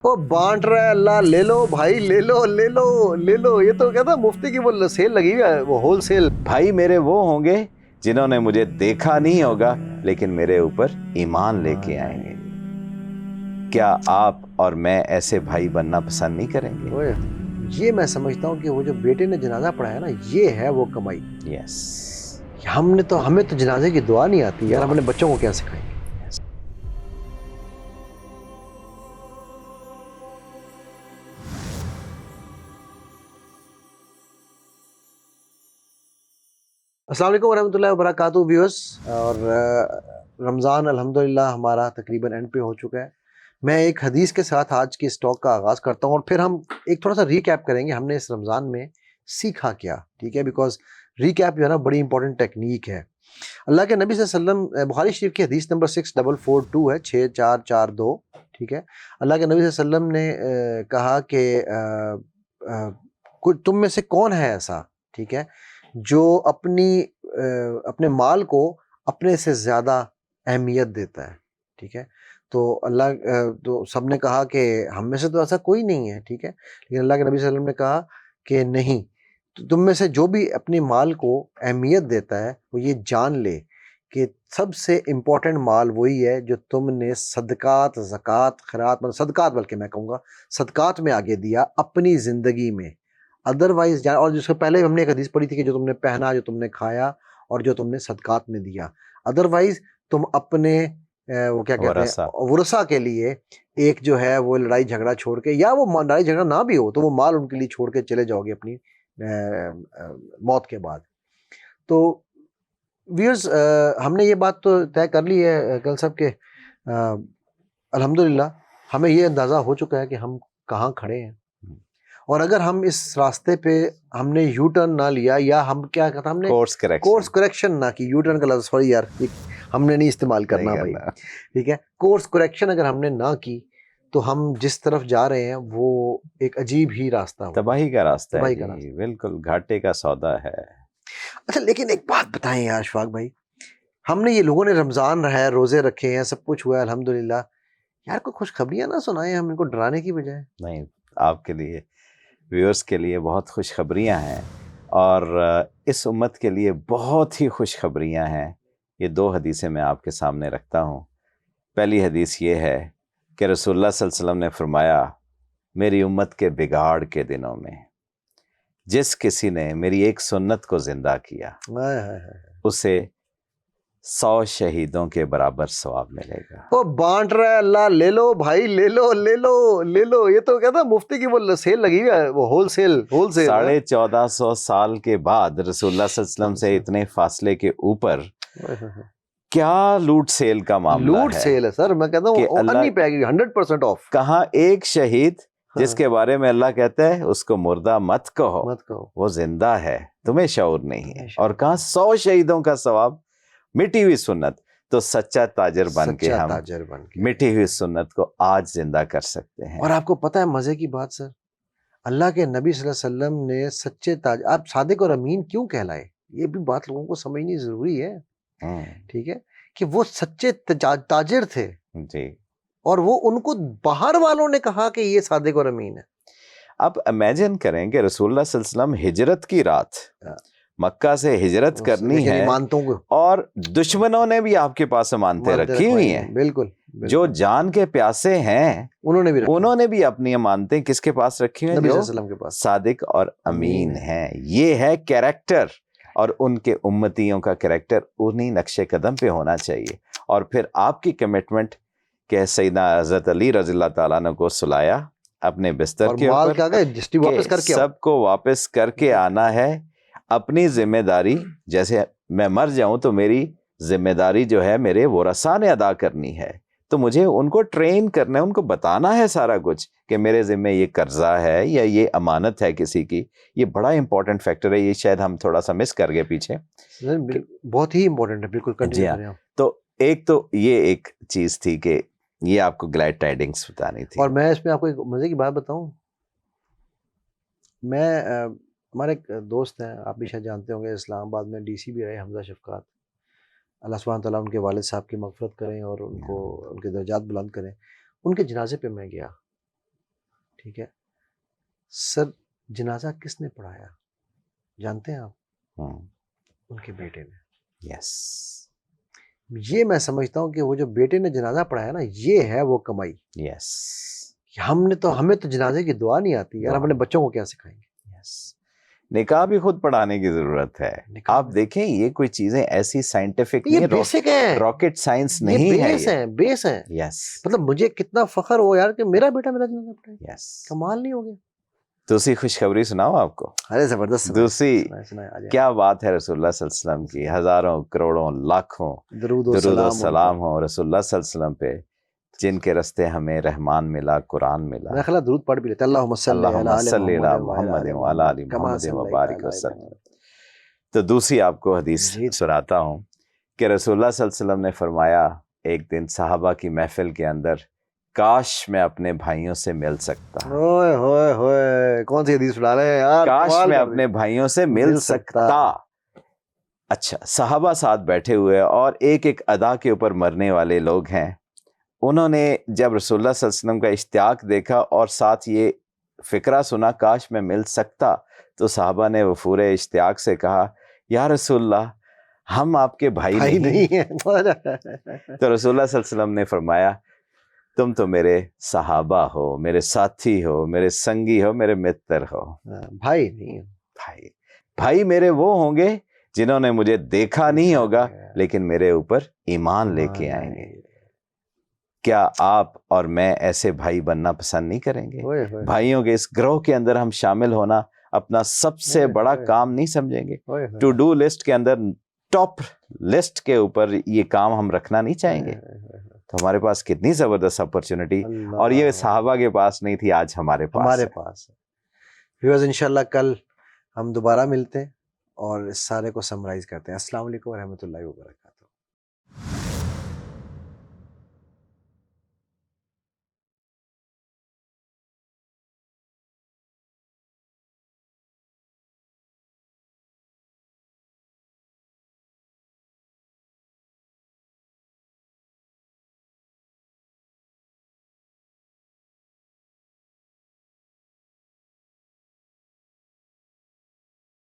وہ بانٹ رہا ہے اللہ، لے لو بھائی، لے لو لے لو لے لو. یہ تو کہتا مفتی کی وہ سیل لگی ہوئی ہے، وہ ہول سیل. بھائی میرے وہ ہوں گے جنہوں نے مجھے دیکھا نہیں ہوگا لیکن میرے اوپر ایمان لے کے آئیں گے. کیا آپ اور میں ایسے بھائی بننا پسند نہیں کریں گے؟ یہ میں سمجھتا ہوں کہ وہ جو بیٹے نے جنازہ پڑھایا نا، یہ ہے وہ کمائی. یس. ہمیں تو جنازے کی دعا نہیں آتی یار، ہم اپنے بچوں کو کیا سکھائیں گے؟ السلام علیکم ورحمۃ اللہ وبرکاتہ ویورز. اور رمضان الحمدللہ ہمارا تقریباً اینڈ پہ ہو چکا ہے. میں ایک حدیث کے ساتھ آج کی اس ٹاک کا آغاز کرتا ہوں، اور پھر ہم ایک تھوڑا سا ریکیپ کریں گے ہم نے اس رمضان میں سیکھا کیا. ٹھیک ہے، بیکاز ریکیپ جو ہے نا بڑی امپورٹنٹ ٹیکنیک ہے. اللہ کے نبی صلی اللہ علیہ وسلم، بخاری شریف کی حدیث نمبر 6442 ہے، 6442. ٹھیک ہے، اللہ کے نبی صلی اللہ علیہ وسلم نے کہا کہ تم میں سے کون ہے ایسا، ٹھیک ہے، جو اپنے مال کو اپنے سے زیادہ اہمیت دیتا ہے. ٹھیک ہے، تو تو سب نے کہا کہ ہم میں سے تو ایسا کوئی نہیں ہے. ٹھیک ہے، لیکن اللہ کے نبی صلی اللہ علیہ وسلم نے کہا کہ نہیں، تم میں سے جو بھی اپنے مال کو اہمیت دیتا ہے وہ یہ جان لے کہ سب سے امپورٹنٹ مال وہی ہے جو تم نے صدقات، زکوٰۃ، خیرات، صدقات، بلکہ میں کہوں گا صدقات میں آگے دیا اپنی زندگی میں. ادروائز اور جس سے پہلے ہم نے ایک حدیث پڑھی تھی کہ جو تم نے پہنا، جو تم نے کھایا اور جو تم نے صدقات میں دیا. ادروائز تم اپنے وہ کیا کہتے ہیں ورثہ کے لیے ایک جو ہے وہ لڑائی جھگڑا چھوڑ کے، یا وہ لڑائی جھگڑا نہ بھی ہو تو وہ مال ان کے لیے چھوڑ کے چلے جاؤ گے اپنی موت کے بعد. تو ویئرز، ہم نے یہ بات تو طے کر لی ہے کل سب کے الحمدللہ ہمیں یہ اندازہ ہو چکا ہے کہ ہم کہاں کھڑے ہیں. اور اگر ہم اس راستے پہ ہم نے یو ٹرن نہ لیا، یا ہم کیا کہتا ہم نے کورس کریکشن نہ کی، یو ٹرن کا لفظ سوری یار ہم نے نہیں استعمال کرنا بھائی. ٹھیک ہے، کورس کریکشن اگر ہم نے نہ کی تو ہم جس طرف جا رہے ہیں وہ ایک عجیب ہی راستہ ہو، تباہی کا راستہ ہے جی، بالکل گھاٹے کا سودا ہے. اچھا لیکن ایک بات بتائیں یار اشفاق بھائی، ہم نے یہ لوگوں نے رمضان رہا ہے، روزے رکھے ہیں، سب کچھ ہوا ہے الحمدللہ، یار کوئی خوشخبریاں نہ سنائیں ہم ان کو ڈرانے کی بجائے. نہیں، آپ کے لیے، ویورز کے لیے بہت خوشخبریاں ہیں، اور اس امت کے لیے بہت ہی خوشخبریاں ہیں. یہ 2 حدیثیں میں آپ کے سامنے رکھتا ہوں. پہلی حدیث یہ ہے کہ رسول اللہ صلی اللہ علیہ وسلم نے فرمایا، میری امت کے بگاڑ کے دنوں میں جس کسی نے میری ایک سنت کو زندہ کیا اسے 100 شہیدوں کے برابر ثواب ملے گا. وہ بانٹ رہا ہے اللہ، لے لو بھائی، لے لو لے لو لے لو. یہ تو کہتا مفتی کی وہ سیل لگی ہوئی ہے، وہ ہول سیل. 1450 سال کے بعد رسول اللہ صلی اللہ علیہ وسلم سے اتنے فاصلے کے اوپر کیا لوٹ سیل کا معاملہ ہے. لوٹ سیل ہے سر، میں کہتا ہوں انی پیکیج 100% آف. کہاں ایک شہید جس کے بارے میں اللہ کہتا ہے اس کو مردہ مت کہو، وہ زندہ ہے، تمہیں شعور نہیں ہے. اور کہاں 100 شہیدوں کا ثواب، مٹی ہوئی سنت. تو سچا تاجر بن کے ہم مٹی ہوئی سنت کو آج زندہ کر سکتے ہیں. اور آپ کو پتہ ہے مزے کی بات سر، اللہ کے نبی صلی اللہ علیہ وسلم نے سچے تاجر، آپ صادق اور امین کیوں کہلائے، یہ بھی بات لوگوں کو سمجھنی ضروری ہے. ٹھیک ہے، کہ وہ سچے تاجر تھے جی، اور وہ ان کو باہر والوں نے کہا کہ یہ صادق اور امین ہے. اب امیجن کریں کہ رسول اللہ صلی اللہ علیہ وسلم ہجرت کی رات مکہ سے ہجرت کرنی ہے، اور دشمنوں نے بھی آپ کے پاس امانتیں رکھی ہوئی ہیں. بالکل، جو جان کے پیاسے ہیں انہوں نے بھی اپنی امانتیں کس کے پاس رکھی ہوئی ہیں؟ جو صادق اور امین ہیں. یہ ہے کیریکٹر، اور ان کے امتیوں کا کیریکٹر انہی نقش قدم پہ ہونا چاہیے. اور پھر آپ کی کمٹمنٹ کہ سیدنا حضرت علی رضی اللہ تعالیٰ عنہ کو سلایا اپنے بستر کے اوپر کہ سب کو واپس کر کے آنا ہے. اپنی ذمہ داری، جیسے میں مر جاؤں تو میری ذمہ داری جو ہے میرے ورثاء نے ادا کرنی ہے، تو مجھے ان کو ٹرین کرنا ہے، ان کو بتانا ہے سارا کچھ کہ میرے ذمہ یہ قرضہ ہے یا یہ امانت ہے کسی کی. یہ بڑا امپورٹنٹ فیکٹر ہے، یہ شاید ہم تھوڑا سا مس کر گئے پیچھے. بہت ہی امپورٹنٹ ہے، بالکل. جی ہاں، تو یہ ایک چیز تھی کہ یہ آپ کو گلیڈ ٹائیڈنگز بتانی تھی. اور میں اس میں آپ کو ایک مزے کی بات بتاؤں، ہمارے ایک دوست ہیں، آپ بھی شاید جانتے ہوں گے، اسلام آباد میں ڈی سی بھی رہے، حمزہ شفقات. اللہ سبحانہ تعالیٰ ان کے والد صاحب کی مغفرت کریں اور ان کو ان کے درجات بلند کریں. ان کے جنازے پہ میں گیا ٹھیک ہے سر, جنازہ کس نے پڑھایا جانتے ہیں آپ؟ ان کے بیٹے نے. یس, یہ میں سمجھتا ہوں کہ وہ جو بیٹے نے جنازہ پڑھایا نا, یہ ہے وہ کمائی. یس, ہمیں تو جنازے کی دعا نہیں آتی یار, اپنے بچوں کو کیا سکھائیں گے؟ یس, نکاح بھی خود پڑھانے کی ضرورت ہے. آپ دیکھیں یہ کوئی چیزیں ایسی سائنٹیفک یہ بیسک ہیں, راکٹ سائنس نہیں ہے, بیس ہیں. یس, مطلب مجھے کتنا فخر ہو یار کہ میرا بیٹا میرا جنازہ پڑھائے. یس. کمال نہیں ہو گیا؟ دوسری خوشخبری سناؤ آپ کو. ارے زبردست. دوسری کیا بات ہے رسول اللہ صلی اللہ علیہ وسلم کی, ہزاروں کروڑوں لاکھوں درود و سلام ہو رسول اللہ صلی اللہ علیہ وسلم پہ, جن کے راستے ہمیں رحمان ملا, قرآن ملا. میں خلا درود پڑھ بھی لیتے, اللہم صلی علی محمد وعلی آل محمد وبارک وسلم. تو دوسری آپ کو حدیث سناتا ہوں کہ رسول اللہ صلی اللہ علیہ وسلم نے فرمایا ایک دن صحابہ کی محفل کے اندر, کاش میں اپنے بھائیوں سے مل سکتا. ہوئے ہوئے ہوئے, کون سی حدیث سنا رہے ہیں یار, کاش میں اپنے بھائیوں سے مل سکتا. اچھا, صحابہ ساتھ بیٹھے ہوئے اور ایک ایک ادا کے اوپر مرنے والے لوگ ہیں. انہوں نے جب رسول اللہ صلی اللہ علیہ وسلم کا اشتیاق دیکھا اور ساتھ یہ فکرہ سنا کاش میں مل سکتا, تو صحابہ نے وفور اشتیاق سے کہا یا رسول اللہ ہم آپ کے بھائی نہیں ہیں. تو رسول اللہ صلی اللہ علیہ وسلم نے فرمایا تم تو میرے صحابہ ہو, میرے ساتھی ہو, میرے سنگی ہو, میرے متر ہو, بھائی نہیں. بھائی میرے وہ ہوں گے جنہوں نے مجھے دیکھا نہیں ہوگا لیکن میرے اوپر ایمان لے کے آئیں گے. کیا آپ اور میں ایسے بھائی بننا پسند نہیں کریں گے؟ بھائیوں کے اس گروہ کے اندر ہم شامل ہونا اپنا سب سے بڑا کام نہیں سمجھیں گے؟ ٹو ڈو لسٹ کے اندر ٹاپ لسٹ کے اوپر یہ کام ہم رکھنا نہیں چاہیں گے؟ تو ہمارے پاس کتنی زبردست اپرچونٹی, اور یہ صحابہ کے پاس نہیں تھی, آج ہمارے پاس ہے. ویورز انشاءاللہ کل ہم دوبارہ ملتے ہیں اور اس سارے کو سمرائز کرتے ہیں. السلام علیکم ورحمۃ اللہ وبرکاتہ.